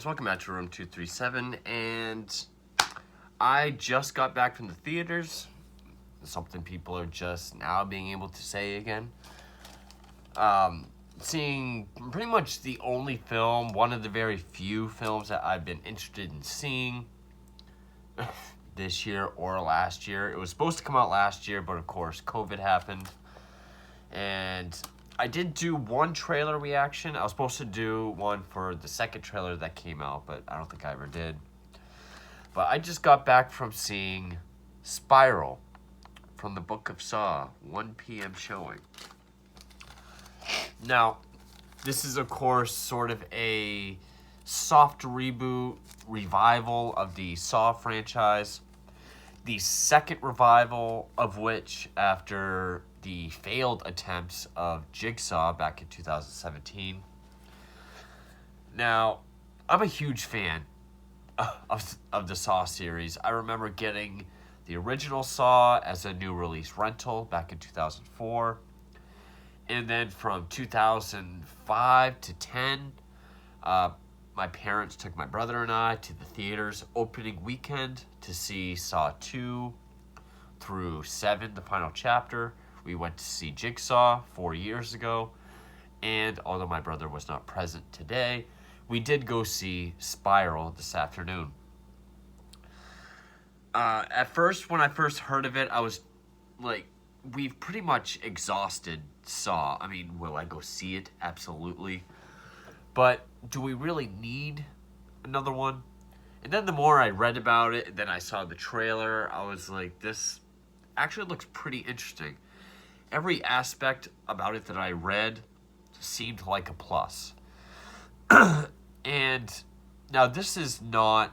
welcome back to Room 237, and I just got back from the theaters, something people are just now being able to say again. Seeing pretty much the only film, one of the very few films that I've been interested in seeing this year or last year. It was supposed to come out last year, but of course COVID happened, and I did do one trailer reaction. I was supposed to do one for the second trailer that came out, but I don't think I ever did. But I just got back from seeing Spiral from the Book of Saw, 1 p.m. showing. Now, this is, of course, sort of a soft reboot, revival of the Saw franchise. The second revival of which, after the failed attempts of Jigsaw back in 2017. Now, I'm a huge fan of the Saw series. I remember getting the original Saw as a new release rental back in 2004. And then from 2005 to 10, my parents took my brother and I to the theaters opening weekend to see Saw 2 through 7, the final chapter. We went to see Jigsaw 4 years ago, and although my brother was not present today, we did go see Spiral this afternoon. At first, when I first heard of it, I was like, we've pretty much exhausted Saw. I mean, will I go see it? Absolutely. But do we really need another one? And then the more I read about it, and then I saw the trailer, I was like, this actually looks pretty interesting. Every aspect about it that I read seemed like a plus. And now this is not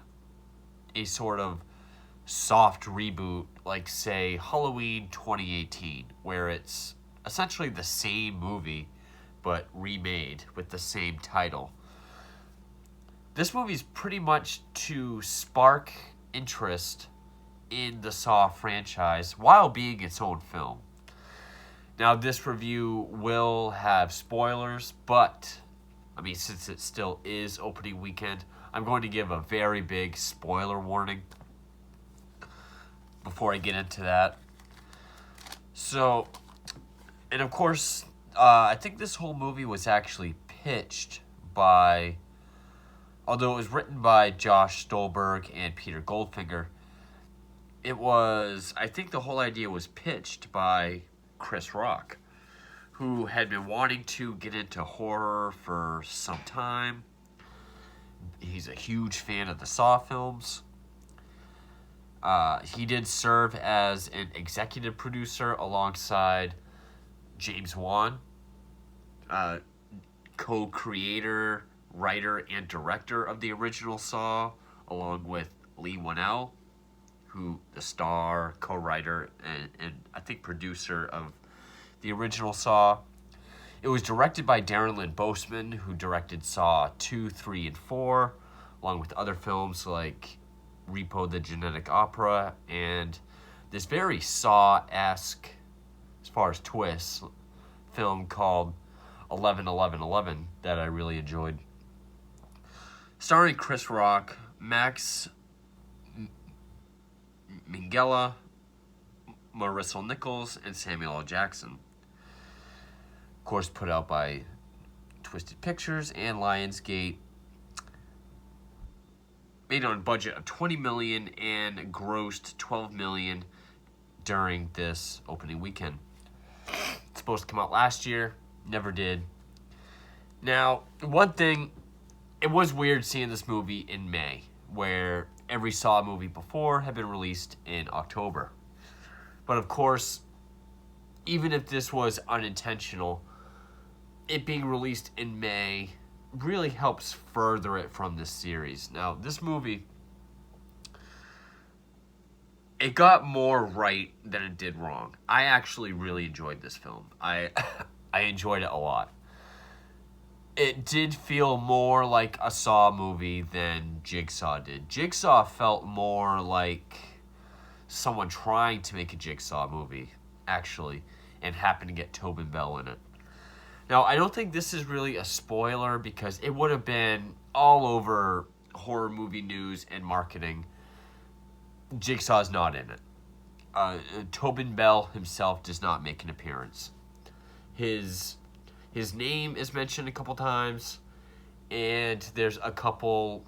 a sort of soft reboot like, say, Halloween 2018, where it's essentially the same movie but remade with the same title. This movie's pretty much to spark interest in the Saw franchise while being its own film. Now, this review will have spoilers, but, I mean, since it still is opening weekend, I'm going to give a very big spoiler warning before I get into that. So, and of course, I think this whole movie was actually pitched by, although it was written by Josh Stolberg and Peter Goldfinger, I think the whole idea was pitched by Chris Rock, who had been wanting to get into horror for some time. He's a huge fan of the Saw films. He did serve as an executive producer alongside James Wan, co-creator, writer, and director of the original Saw, along with Lee Whannell, who the star, co-writer, and I think producer of the original Saw. It was directed by Darren Lynn Bousman, who directed Saw 2, 3, and 4, along with other films like Repo the Genetic Opera, and this very Saw-esque, as far as twists, film called 11-11-11 that I really enjoyed. Starring Chris Rock, Max Minghella, Marissa Nichols, and Samuel L. Jackson. Of course, put out by Twisted Pictures and Lionsgate. Made on a budget of $20 million and grossed $12 million during this opening weekend. It's supposed to come out last year, never did. Now, one thing, it was weird seeing this movie in May, where every Saw movie before had been released in October. But of course, even if this was unintentional, it being released in May really helps further it from this series. Now, this movie, it got more right than it did wrong. I actually really enjoyed this film. I enjoyed it a lot. It did feel more like a Saw movie than Jigsaw did. Jigsaw felt more like someone trying to make a Jigsaw movie, actually, and happened to get Tobin Bell in it. Now, I don't think this is really a spoiler because it would have been all over horror movie news and marketing, Jigsaw's not in it. Tobin Bell himself does not make an appearance. His name is mentioned a couple times, and there's a couple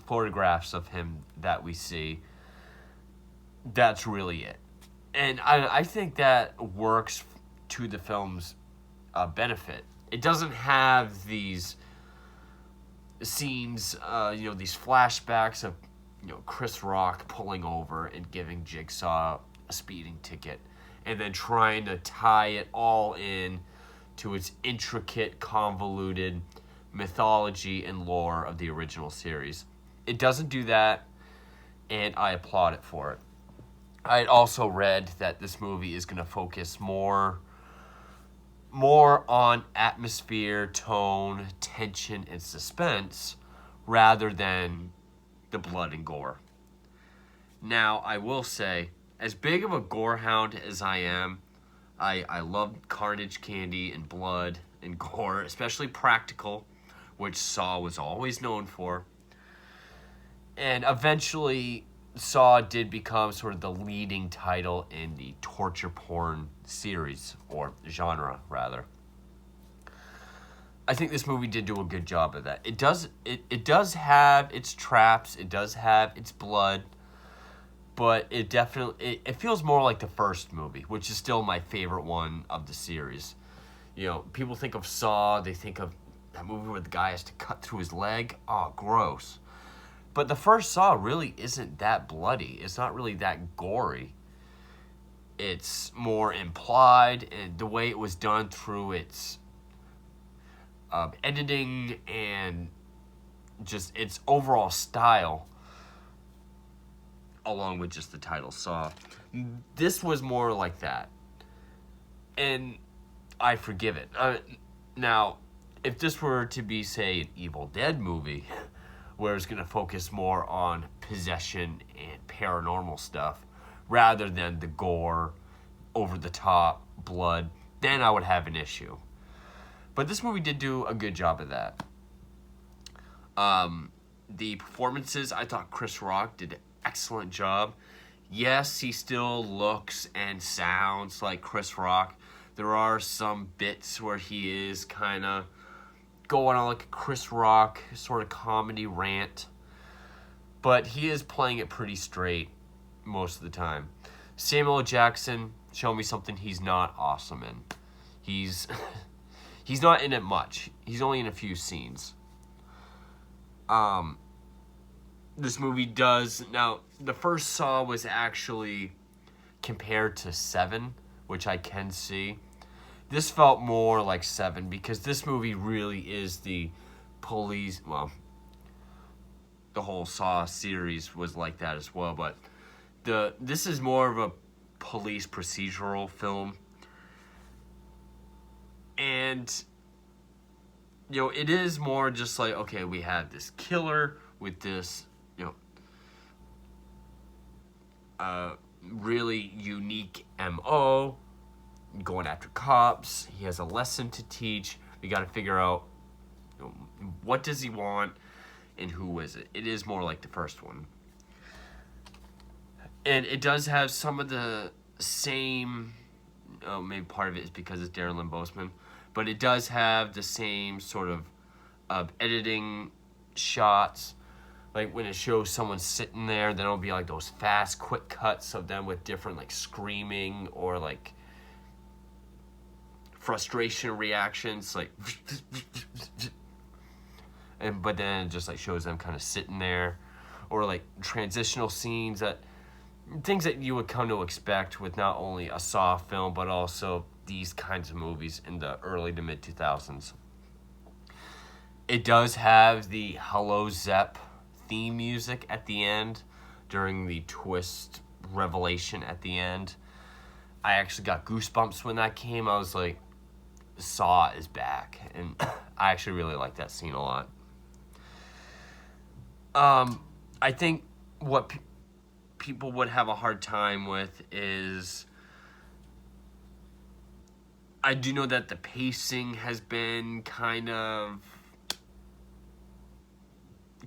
photographs of him that we see. That's really it. And I think that works to the film's benefit. It doesn't have these scenes, these flashbacks of Chris Rock pulling over and giving Jigsaw a speeding ticket, and then trying to tie it all in to its intricate, convoluted mythology and lore of the original series. It doesn't do that, and I applaud it for it. I had also read that this movie is going to focus more on atmosphere, tone, tension, and suspense rather than the blood and gore. Now, I will say, as big of a gore hound as I am, I love carnage candy and blood and gore, especially practical, which Saw was always known for. And eventually, Saw did become sort of the leading title in the torture porn series, or genre, rather. I think this movie did do a good job of that. It does have its traps, it does have its blood, but it definitely it feels more like the first movie, which is still my favorite one of the series. People think of Saw, they think of that movie where the guy has to cut through his leg. Oh, gross. But the first Saw really isn't that bloody. It's not really that gory. It's more implied, and the way it was done through its editing and just its overall style, along with just the title Saw. This was more like that. And I forgive it. Now, if this were to be, say, an Evil Dead movie, where it's going to focus more on possession and paranormal stuff, rather than the gore, over-the-top blood, then I would have an issue. But this movie did do a good job of that. The performances, I thought Chris Rock did an excellent job. Yes, he still looks and sounds like Chris Rock. There are some bits where he is kind of going on like a Chris Rock sort of comedy rant. But he is playing it pretty straight most of the time. Samuel L. Jackson, show me something he's not awesome in. He's not in it much. He's only in a few scenes. This movie does... Now, the first Saw was actually compared to 7, which I can see. This felt more like 7 because this movie really is the police... Well, the whole Saw series was like that as well, but this is more of a police procedural film. And, it is more just like, okay, we have this killer with this, really unique MO, going after cops. He has a lesson to teach. We got to figure out, what does he want and who is it. It is more like the first one. And it does have some of the same, maybe part of it is because it's Darren Lynn Bousman, but it does have the same sort of editing shots. Like when it shows someone sitting there, then it'll be like those fast, quick cuts of them with different like screaming or like frustration reactions, like but then it just like shows them kind of sitting there, or like transitional scenes, things that you would come to expect with not only a Saw film but also these kinds of movies in the early to mid 2000s. It does have the Hello Zepp theme music at the end during the twist revelation at the end. I actually got goosebumps when that came. I was like, Saw is back, and I actually really like that scene a lot. I think what people would have a hard time with is, I do know that the pacing has been kind of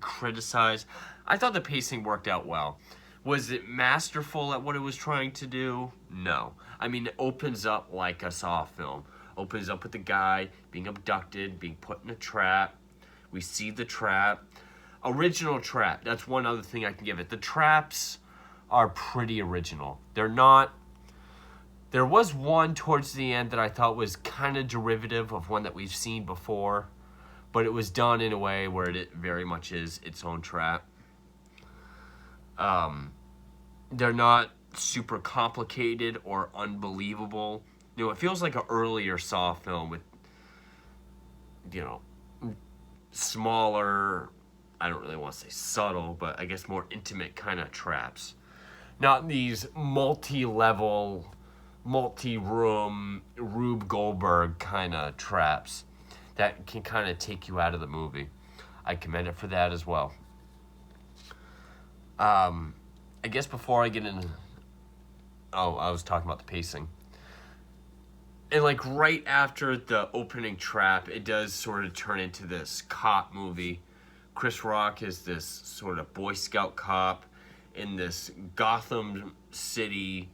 criticize. I thought the pacing worked out well. Was it masterful at what it was trying to do? No. I mean, it opens up like a Saw film. Opens up with the guy being abducted, being put in a trap. We see the trap. Original trap. That's one other thing I can give it. The traps are pretty original. They're not... There was one towards the end that I thought was kind of derivative of one that we've seen before, but it was done in a way where it very much is its own trap. They're not super complicated or unbelievable. You know, it feels like an earlier Saw film with, you know, smaller, I don't really want to say subtle, but I guess more intimate kind of traps. Not these multi-level, multi-room, Rube Goldberg kind of traps that can kind of take you out of the movie. I commend it for that as well. I guess before I get into... Oh, I was talking about the pacing. And like right after the opening trap, it does sort of turn into this cop movie. Chris Rock is this sort of Boy Scout cop in this Gotham City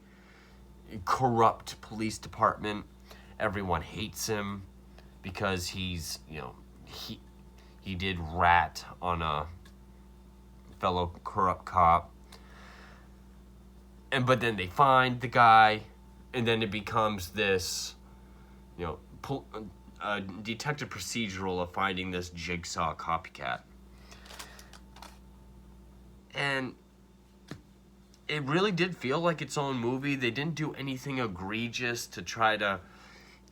corrupt police department. Everyone hates him because he's, you know, he did rat on a fellow corrupt cop. But then they find the guy, and then it becomes this, you know, detective procedural of finding this Jigsaw copycat. And it really did feel like its own movie. They didn't do anything egregious to try to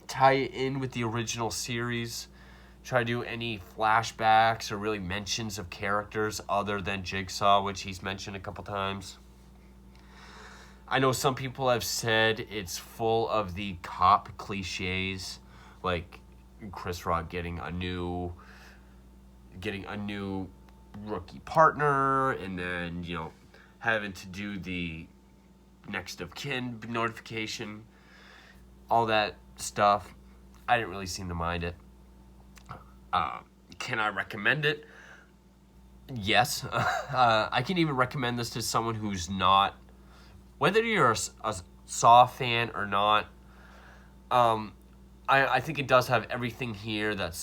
tie it in with the original series, try to do any flashbacks or really mentions of characters other than Jigsaw, which he's mentioned a couple times. I know some people have said it's full of the cop cliches, like Chris Rock getting a new rookie partner, and then, you know, having to do the next of kin notification, all that stuff. I didn't really seem to mind it. Can I recommend it? Yes. I can even recommend this to someone who's not, whether you're a Saw fan or not. I think it does have everything here that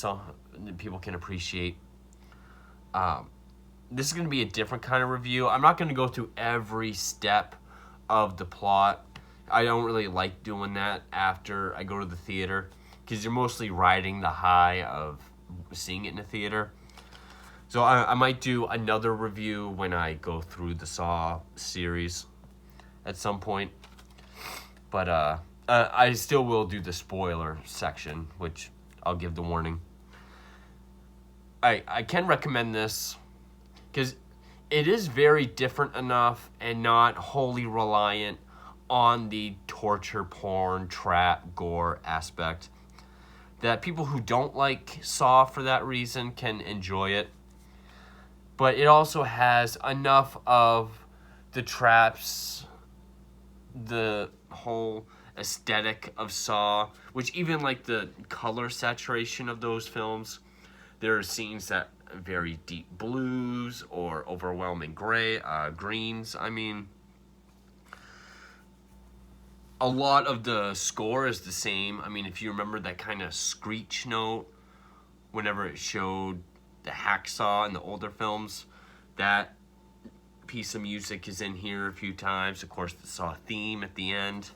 people can appreciate. This is going to be a different kind of review. I'm not going to go through every step of the plot. I don't really like doing that after I go to the theater, because you're mostly riding the high of seeing it in the theater. So I might do another review when I go through the Saw series at some point. But I still will do the spoiler section, which I'll give the warning. I can recommend this because it is very different enough and not wholly reliant on the torture, porn, trap, gore aspect that people who don't like Saw for that reason can enjoy it. But it also has enough of the traps, the whole aesthetic of Saw, which even like the color saturation of those films, there are scenes that are very deep blues or overwhelming greens. I mean, a lot of the score is the same. I mean, if you remember that kind of screech note whenever it showed the hacksaw in the older films, that piece of music is in here a few times. Of course, the Saw theme at the end.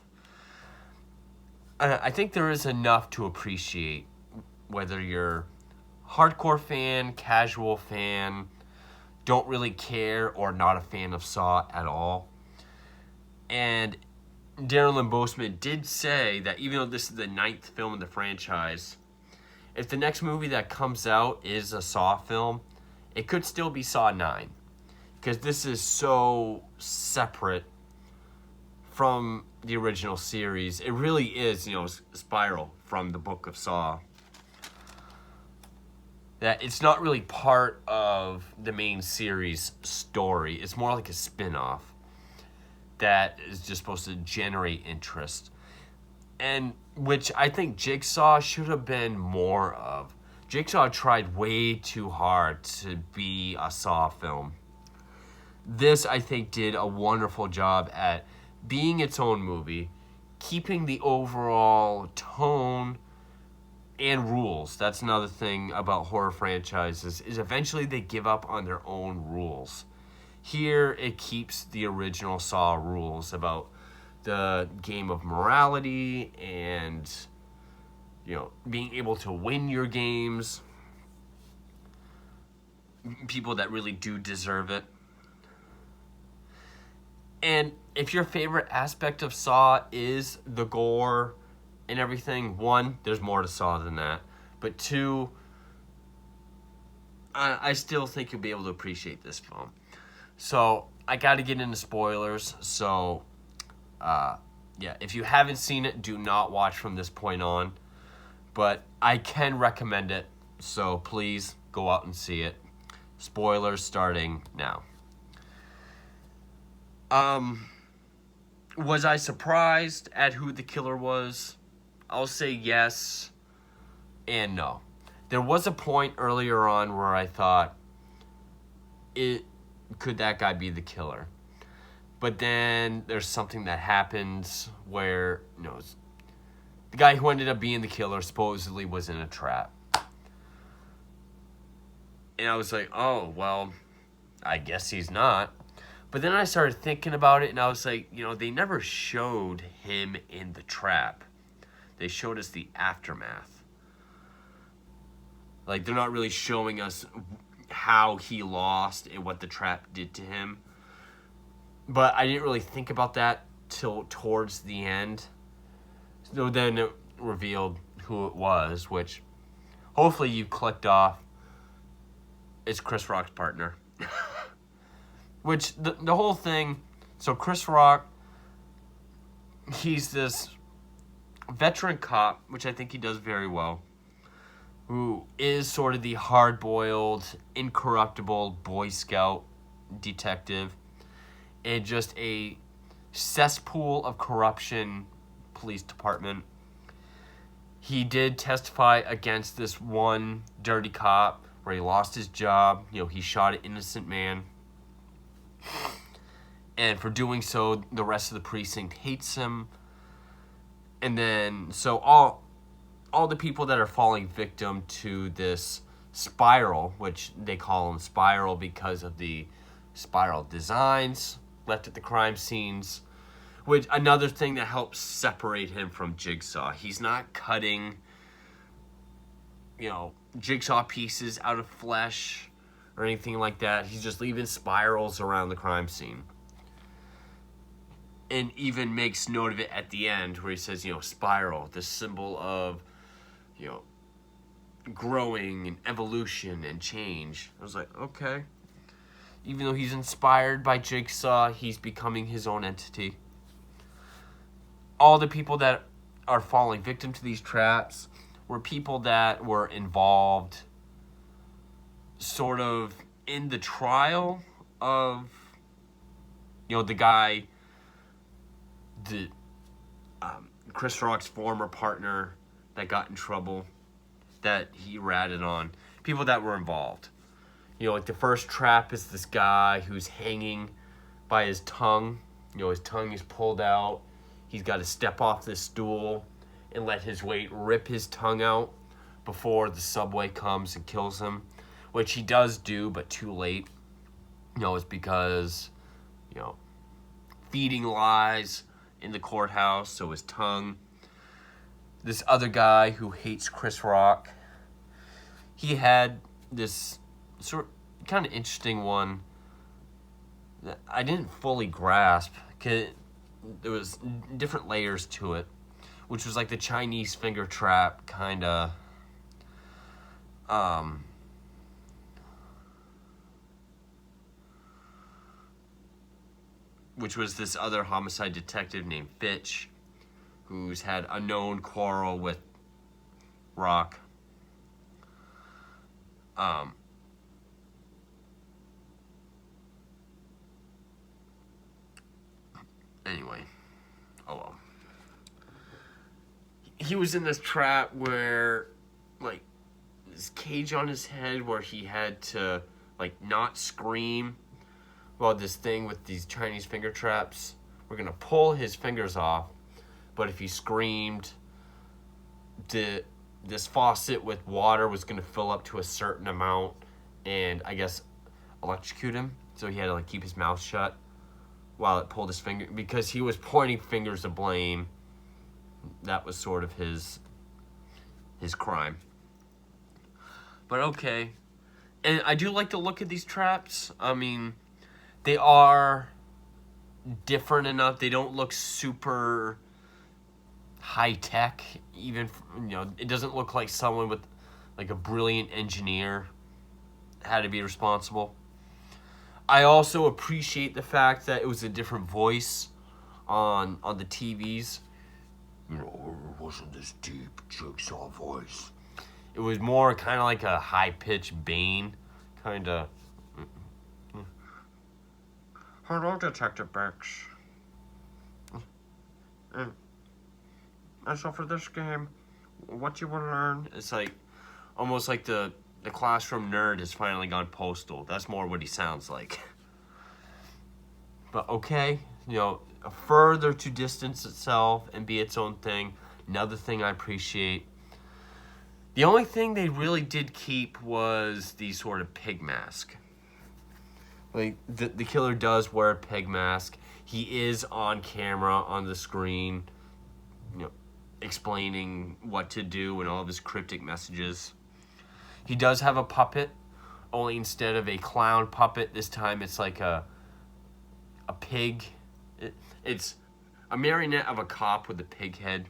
I think there is enough to appreciate, whether you're hardcore fan, casual fan, don't really care, or not a fan of Saw at all. And Darren Lynn Bousman did say that even though this is the 9th film in the franchise, if the next movie that comes out is a Saw film, it could still be Saw 9. Because this is so separate from the original series. It really is, you know, Spiral from the Book of Saw. That it's not really part of the main series story. It's more like a spin-off that is just supposed to generate interest. And which I think Jigsaw should have been more of. Jigsaw tried way too hard to be a Saw film. This, I think, did a wonderful job at being its own movie, keeping the overall tone and rules. That's another thing about horror franchises, is eventually they give up on their own rules. Here, it keeps the original Saw rules about the game of morality and, being able to win your games. People that really do deserve it. And if your favorite aspect of Saw is the gore and everything, one, there's more to Saw than that. But two, I still think you'll be able to appreciate this film. So, I got to get into spoilers. So, if you haven't seen it, do not watch from this point on. But I can recommend it, so please go out and see it. Spoilers starting now. Was I surprised at who the killer was? I'll say yes and no. There was a point earlier on where I thought, could that guy be the killer? But then there's something that happens where, the guy who ended up being the killer supposedly was in a trap. And I was like, oh, well, I guess he's not. But then I started thinking about it, and I was like, they never showed him in the trap. They showed us the aftermath. Like, they're not really showing us how he lost and what the trap did to him. But I didn't really think about that till towards the end. So then it revealed who it was, which hopefully you clicked off. It's Chris Rock's partner. Which, the whole thing, so Chris Rock, he's this veteran cop, which I think he does very well, who is sort of the hard-boiled, incorruptible Boy Scout detective, and just a cesspool of corruption police department. He did testify against this one dirty cop where he lost his job. He shot an innocent man. And for doing so, the rest of the precinct hates him. And then, so all the people that are falling victim to this spiral, which they call them spiral because of the spiral designs left at the crime scenes, which another thing that helps separate him from Jigsaw. He's not cutting, Jigsaw pieces out of flesh or anything like that. He's just leaving spirals around the crime scene. And even makes note of it at the end where he says, spiral, the symbol of, growing and evolution and change. I was like, okay. Even though he's inspired by Jigsaw, he's becoming his own entity. All the people that are falling victim to these traps were people that were involved sort of in the trial of, the guy, Chris Rock's former partner that got in trouble, that he ratted on. People that were involved. Like the first trap is this guy who's hanging by his tongue. His tongue is pulled out. He's got to step off this stool and let his weight rip his tongue out before the subway comes and kills him, which he does do, but too late. It's because, feeding lies in the courthouse, so his tongue. This other guy who hates Chris Rock, he had this sort of kind of interesting one that I didn't fully grasp, because there was different layers to it, which was like the Chinese finger trap kind of, which was this other homicide detective named Fitch, who's had a known quarrel with Rock. Anyway, oh well. He was in this trap where, like, this cage on his head where he had to, like, not scream. Well, this thing with these Chinese finger traps, we're going to pull his fingers off. But if he screamed, this faucet with water was going to fill up to a certain amount and, I guess, electrocute him. So he had to, like, keep his mouth shut while it pulled his finger. Because he was pointing fingers of blame. That was sort of his crime. But okay. And I do like to look at these traps. I mean, they are different enough. They don't look super high tech. Even, it doesn't look like someone with like a brilliant engineer had to be responsible. I also appreciate the fact that it was a different voice on the TVs. It wasn't this deep Jigsaw voice. It was more kind of like a high-pitched Bane, kind of. Hello, Detective Bex. And so for this game, what you will learn is like almost like the classroom nerd has finally gone postal. That's more what he sounds like. But okay, further to distance itself and be its own thing. Another thing I appreciate. The only thing they really did keep was the sort of pig mask. Like, the killer does wear a pig mask. He is on camera, on the screen, explaining what to do and all of his cryptic messages. He does have a puppet, only instead of a clown puppet, this time it's like a pig. It's a marionette of a cop with a pig head.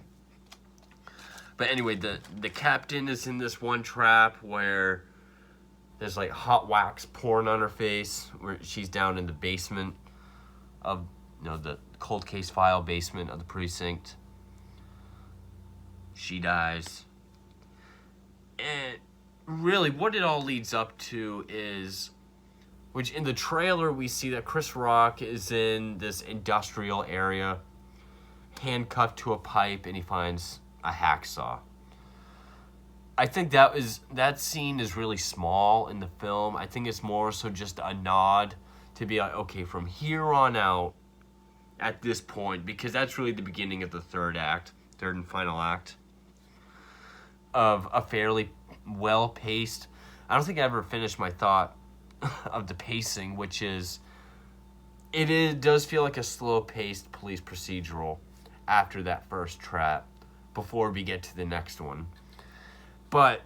But anyway, the captain is in this one trap where there's like hot wax pouring on her face, where she's down in the basement of, the cold case file basement of the precinct. She dies. And really, what it all leads up to is, which in the trailer we see that Chris Rock is in this industrial area, handcuffed to a pipe, and he finds a hacksaw. I think that scene is really small in the film. I think it's more so just a nod to be like, okay, from here on out, at this point, because that's really the beginning of the third and final act of a fairly well-paced. I don't think I ever finished my thought of the pacing, which is, it does feel like a slow-paced police procedural after that first trap, before we get to the next one. But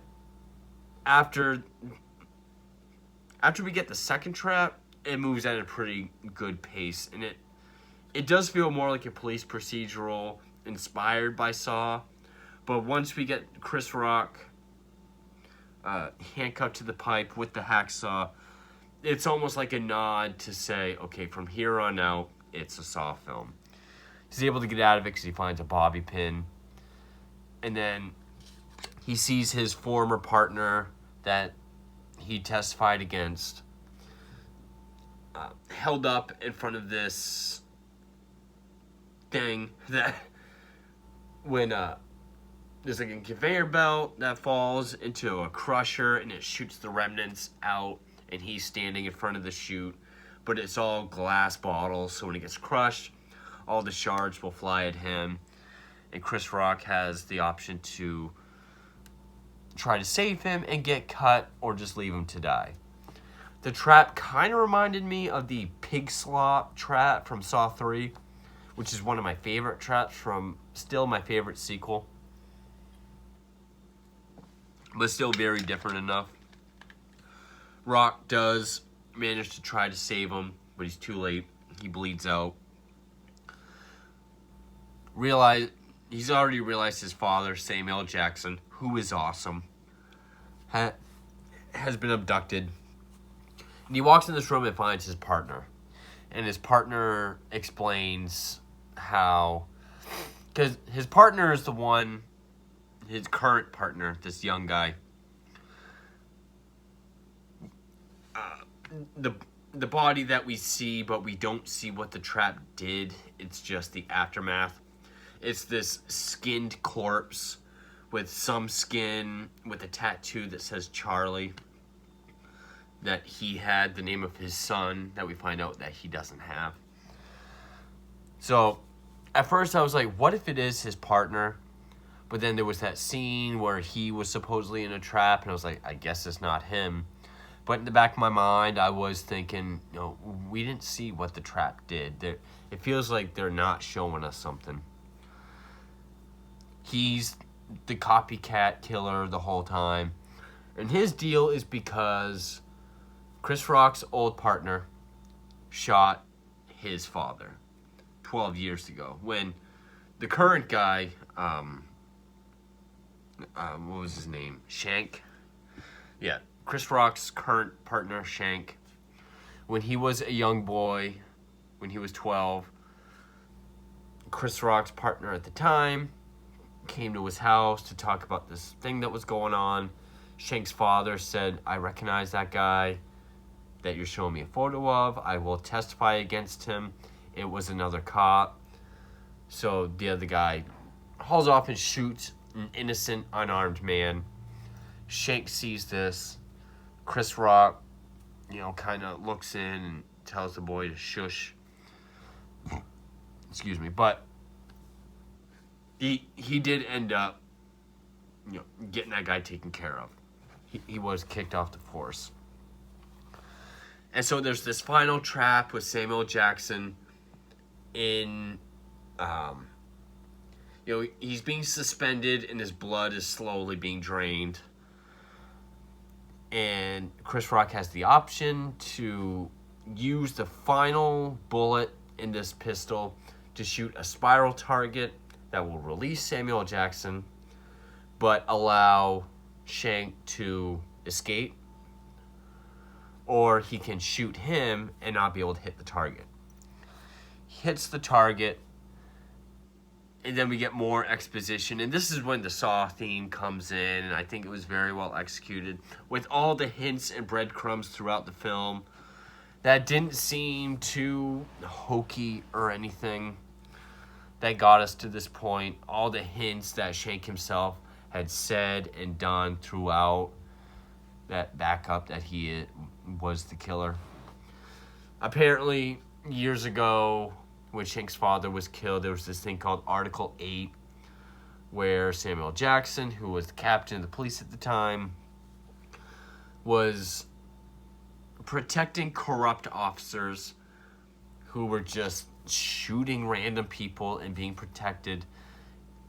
after we get the second trap, it moves at a pretty good pace, and it does feel more like a police procedural inspired by Saw. But once we get Chris Rock handcuffed to the pipe with the hacksaw, it's almost like a nod to say, okay, from here on out, it's a Saw film. He's able to get out of it because he finds a bobby pin. And then he sees his former partner that he testified against held up in front of this thing that when there's like a conveyor belt that falls into a crusher and it shoots the remnants out, and he's standing in front of the chute, but it's all glass bottles, so when it gets crushed, all the shards will fly at him, and Chris Rock has the option to try to save him and get cut, or just leave him to die. The trap kind of reminded me of the pig slop trap from Saw 3, which is one of my favorite traps from, still my favorite sequel. But still very different enough. Rock does manage to try to save him, but he's too late. He bleeds out. He's already realized his father, Samuel L. Jackson, who is awesome, has been abducted. And he walks in this room and finds his partner. And his partner explains how... Because his partner is the one... His current partner, this young guy... The body that we see, but we don't see what the trap did. It's just the aftermath. It's this skinned corpse with some skin with a tattoo that says Charlie, that he had the name of his son that we find out that he doesn't have. So at first I was like, what if it is his partner? But then there was that scene where he was supposedly in a trap, and I was like, I guess it's not him. But in the back of my mind, I was thinking, we didn't see what the trap did. It feels like they're not showing us something. He's the copycat killer the whole time. And his deal is because Chris Rock's old partner shot his father 12 years ago. When the current guy, what was his name? Shank? Yeah, Chris Rock's current partner, Shank, when he was a young boy, when he was 12, Chris Rock's partner at the time came to his house to talk about this thing that was going on. Shank's father said, I recognize that guy that you're showing me a photo of. I will testify against him. It was another cop. So the other guy hauls off and shoots an innocent, unarmed man. Shank sees this. Chris Rock, kind of looks in and tells the boy to shush. Excuse me. But he did end up, getting that guy taken care of. He was kicked off the force. And so there's this final trap with Samuel Jackson in, he's being suspended and his blood is slowly being drained. And Chris Rock has the option to use the final bullet in this pistol to shoot a spiral target that will release Samuel Jackson, but allow Shank to escape. Or he can shoot him and not be able to hit the target. He hits the target, and then we get more exposition. And this is when the Saw theme comes in, and I think it was very well executed, with all the hints and breadcrumbs throughout the film that didn't seem too hokey or anything, that got us to this point. All the hints that Shank himself had said and done throughout that backup that he was the killer. Apparently, years ago, when Shank's father was killed, there was this thing called Article 8, where Samuel Jackson, who was the captain of the police at the time, was protecting corrupt officers who were just shooting random people and being protected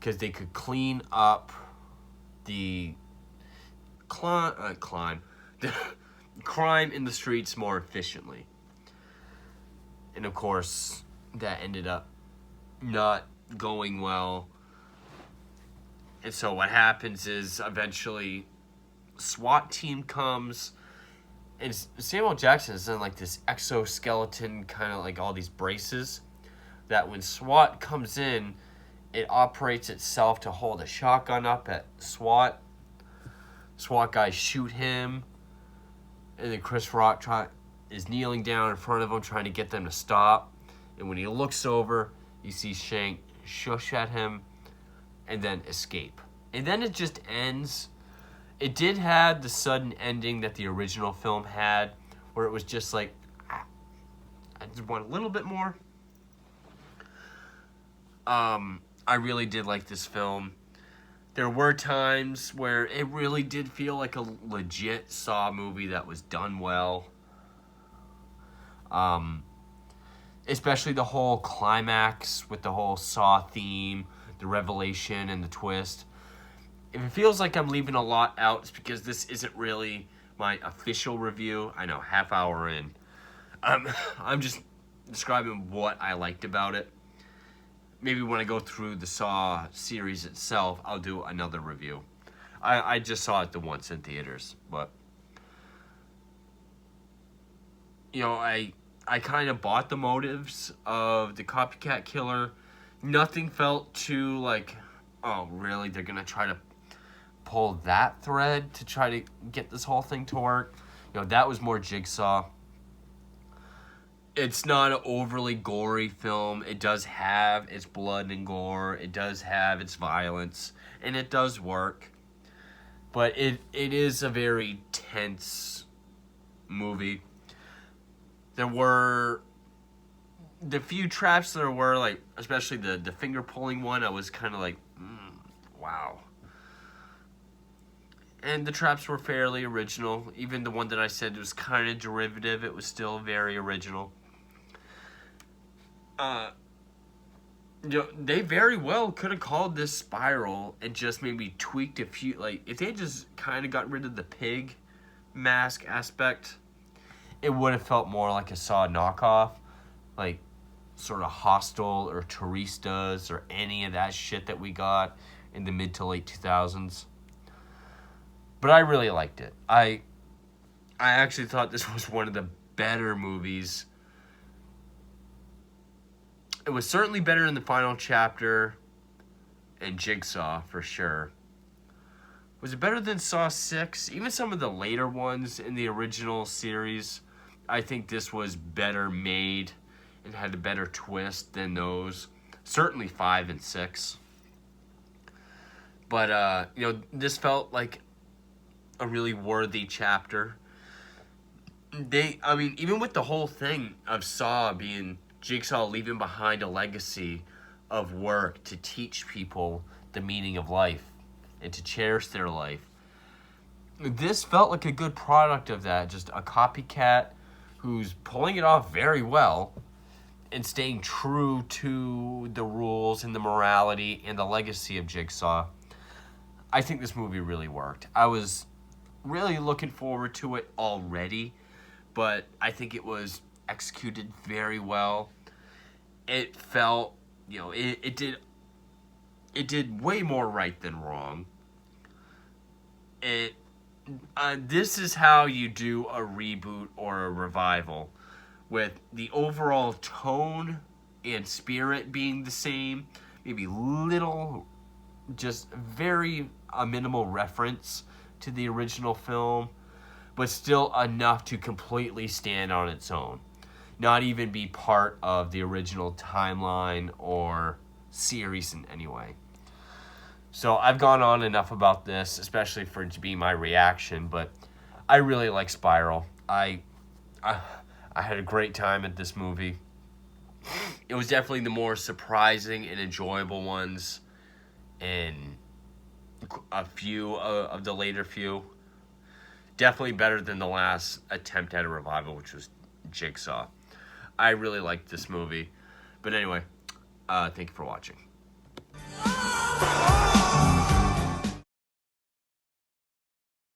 because they could clean up the crime in the streets more efficiently. And of course, that ended up not going well. And so what happens is eventually SWAT team comes, and Samuel Jackson is in like this exoskeleton, kind of like all these braces, that when SWAT comes in, it operates itself to hold a shotgun up at SWAT. SWAT guys shoot him, and then Chris Rock is kneeling down in front of him trying to get them to stop. And when he looks over, you see Shank shush at him and then escape. And then it just ends. It did have the sudden ending that the original film had, where it was just like, I just want a little bit more. I really did like this film. There were times where it really did feel like a legit Saw movie that was done well. Especially the whole climax with the whole Saw theme, the revelation and the twist. If it feels like I'm leaving a lot out, it's because this isn't really my official review. I know, half hour in. I'm just describing what I liked about it. Maybe when I go through the Saw series itself, I'll do another review. I just saw it the once in theaters, but I kind of bought the motives of the copycat killer. Nothing felt too like, oh, really? They're going to try to pull that thread to try to get this whole thing to work? That was more Jigsaw. It's not an overly gory film. It does have its blood and gore. It does have its violence, and it does work. But it is a very tense movie. There were the few traps there were, like, especially the finger pulling one. I was kind of like, wow. And the traps were fairly original. Even the one that I said was kind of derivative, it was still very original. They very well could have called this Spiral and just maybe tweaked a few. Like, if they had just kind of got rid of the pig mask aspect, it would have felt more like a Saw knockoff. Like, sort of Hostel or Turistas or any of that shit that we got in the mid to late 2000s. But I really liked it. I actually thought this was one of the better movies. It was certainly better in the final chapter and Jigsaw, for sure. Was it better than Saw 6? Even some of the later ones in the original series, I think this was better made and had a better twist than those. Certainly 5 and 6. But, this felt like a really worthy chapter. Even with the whole thing of Saw being Jigsaw leaving behind a legacy of work to teach people the meaning of life and to cherish their life. This felt like a good product of that. Just a copycat who's pulling it off very well and staying true to the rules and the morality and the legacy of Jigsaw. I think this movie really worked. I was really looking forward to it already, but I think it was executed very well. It felt, it did way more right than wrong. This is how you do a reboot or a revival, with the overall tone and spirit being the same, maybe little, just very a minimal reference to the original film, but still enough to completely stand on its own. Not even be part of the original timeline or series in any way. So I've gone on enough about this, especially for it to be my reaction, but I really like Spiral. I had a great time at this movie. It was definitely the more surprising and enjoyable ones in a few of the later few. Definitely better than the last attempt at a revival, which was Jigsaw. I really liked this movie. But anyway, thank you for watching.